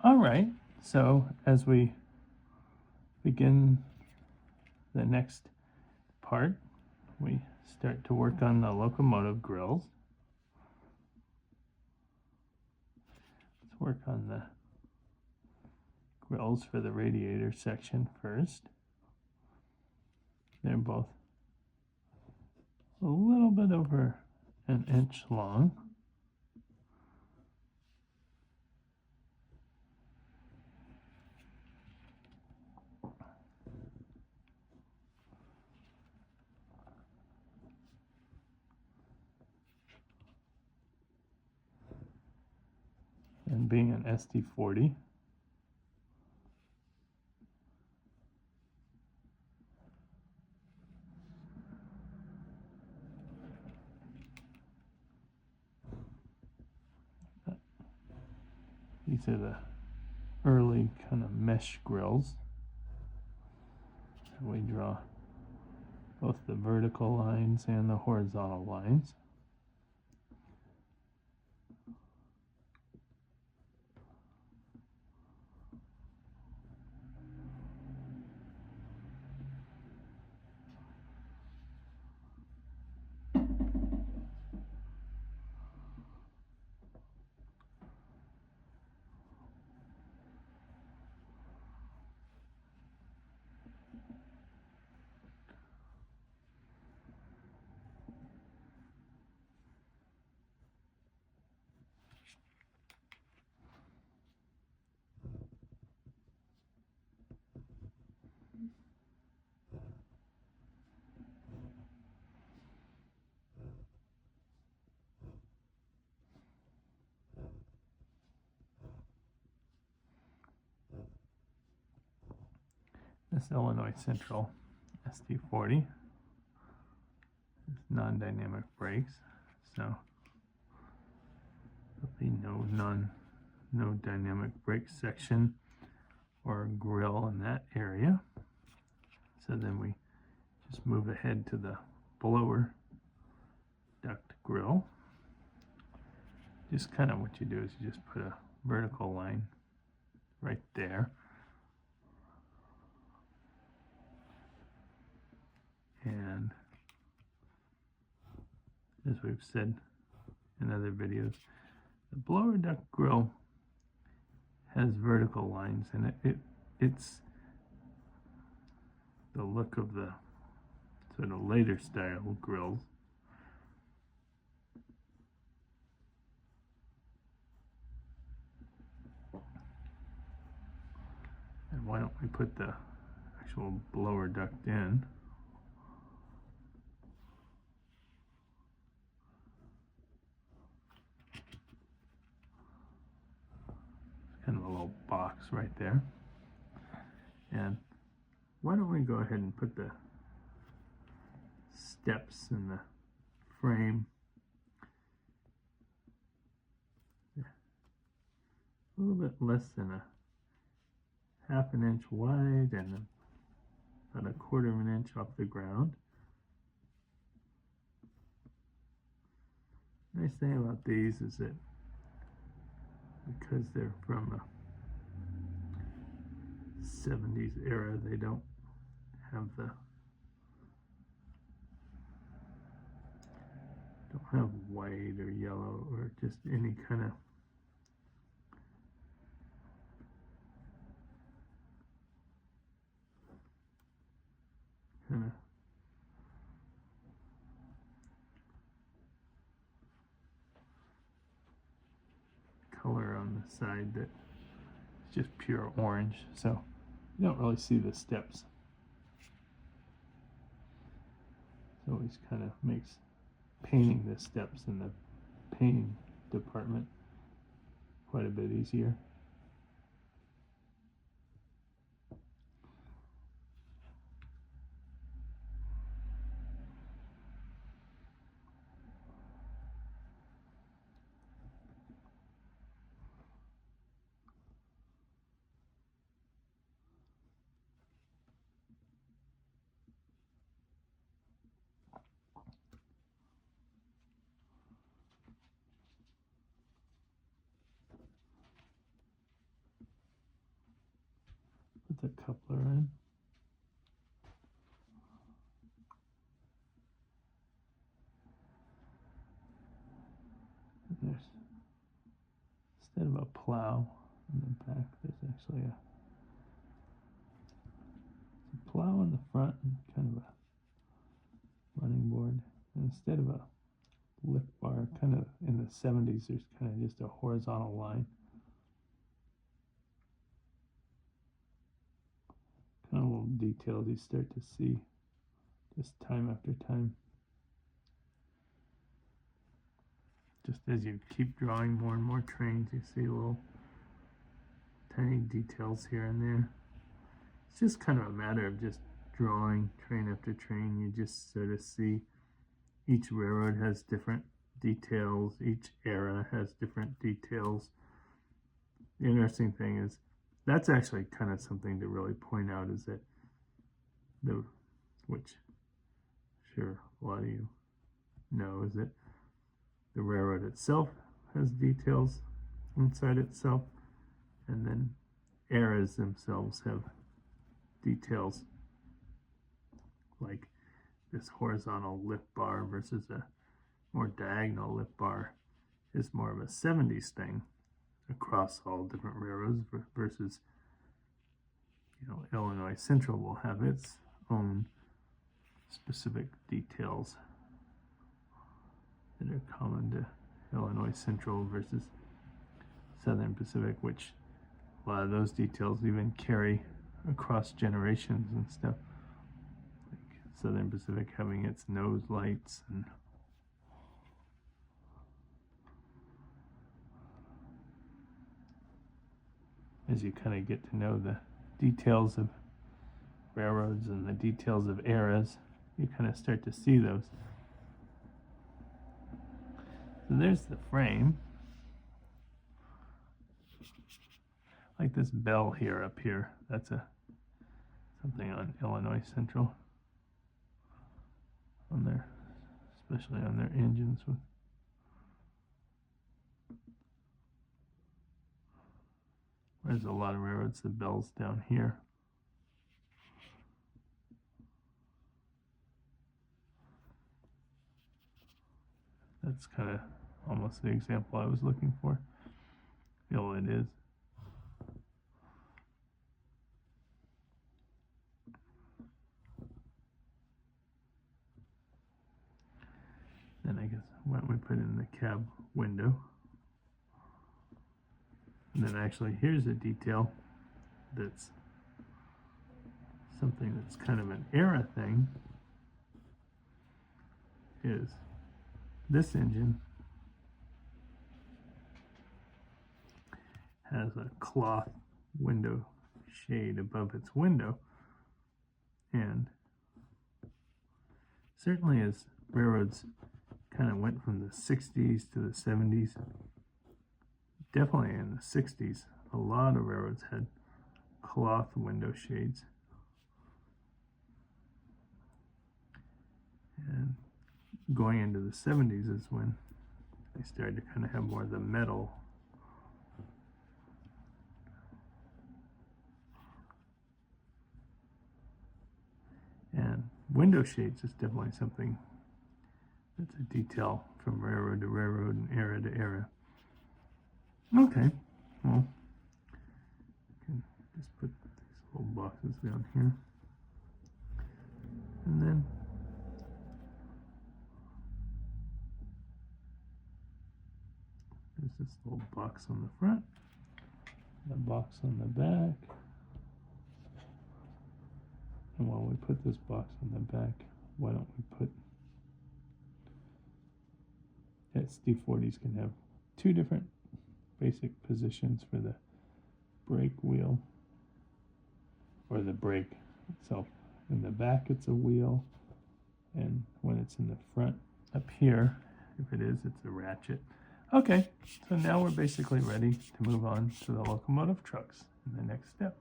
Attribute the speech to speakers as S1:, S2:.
S1: All right, so as we begin the next part, we start to work on the locomotive grills. Let's work on the grills for the radiator section first. They're both a little bit over an inch long. And being an SD40, these are the early kind of mesh grills. So we draw both the vertical lines and the horizontal lines. This Illinois Central SD40 is non-dynamic brakes, so there'll be no dynamic brake section or grill in that area. So then we just move ahead to the blower duct grill. Just kind of what you do is you just put a vertical line right there. And as we've said in other videos, the blower duct grill has vertical lines, and it's the look of the sort of later style grills. And why don't we put the actual blower duct in? Kind of a little box right there. And why don't we go ahead and put the steps in the frame a little bit less than a half an inch wide and about a quarter of an inch off the ground. Nice thing about these is that because they're from a 70s era, they don't have white or yellow or just any kind of color on the side that is just pure orange, so you don't really see the steps. So it always kind of makes painting the steps in the painting department quite a bit easier. put the coupler in. And there's, instead of a plow in the back, there's actually a plow in the front and kind of a running board. And instead of a lift bar, kind of in the 70s, there's kind of just a horizontal line. Kind of little details you start to see just time after time. Just as you keep drawing more and more trains, you see little tiny details here and there. It's just kind of a matter of just drawing train after train. You just sort of see each railroad has different details, each era has different details. The interesting thing is, that's actually kind of something to really point out, is that which sure a lot of you know, is that the railroad itself has details inside itself, and then eras themselves have details, like this horizontal lift bar versus a more diagonal lift bar is more of a 70s thing across all different railroads, versus, you know, Illinois Central will have its own specific details that are common to Illinois Central versus Southern Pacific, which a lot of those details even carry across generations and stuff. Like Southern Pacific having its nose lights, and as you kind of get to know the details of railroads and the details of eras, you kind of start to see those. So there's the frame. Like this bell here up here, that's something on Illinois Central, on their, especially on their engines. There's a lot of railroads, the bell's down here. That's kind of almost the example I was looking for. Well, it is. Then I guess why don't we put in the cab window. And then actually here's a detail that's something that's kind of an era thing, is this engine has a cloth window shade above its window, and certainly as railroads kind of went from the 60s to the 70s, definitely in the 60s, a lot of railroads had cloth window shades. And going into the 70s is when they started to kind of have more of the metal. And window shades is definitely something that's a detail from railroad to railroad and era to era. Okay, well, I can just put these little boxes down here. And then there's this little box on the front, the box on the back. And while we put this box on the back, why don't we put, SD40s can have two different basic positions for the brake wheel, or the brake itself. In the back it's a wheel, and when it's in the front up here, if it is, it's a ratchet. Okay, so now we're basically ready to move on to the locomotive trucks in the next step.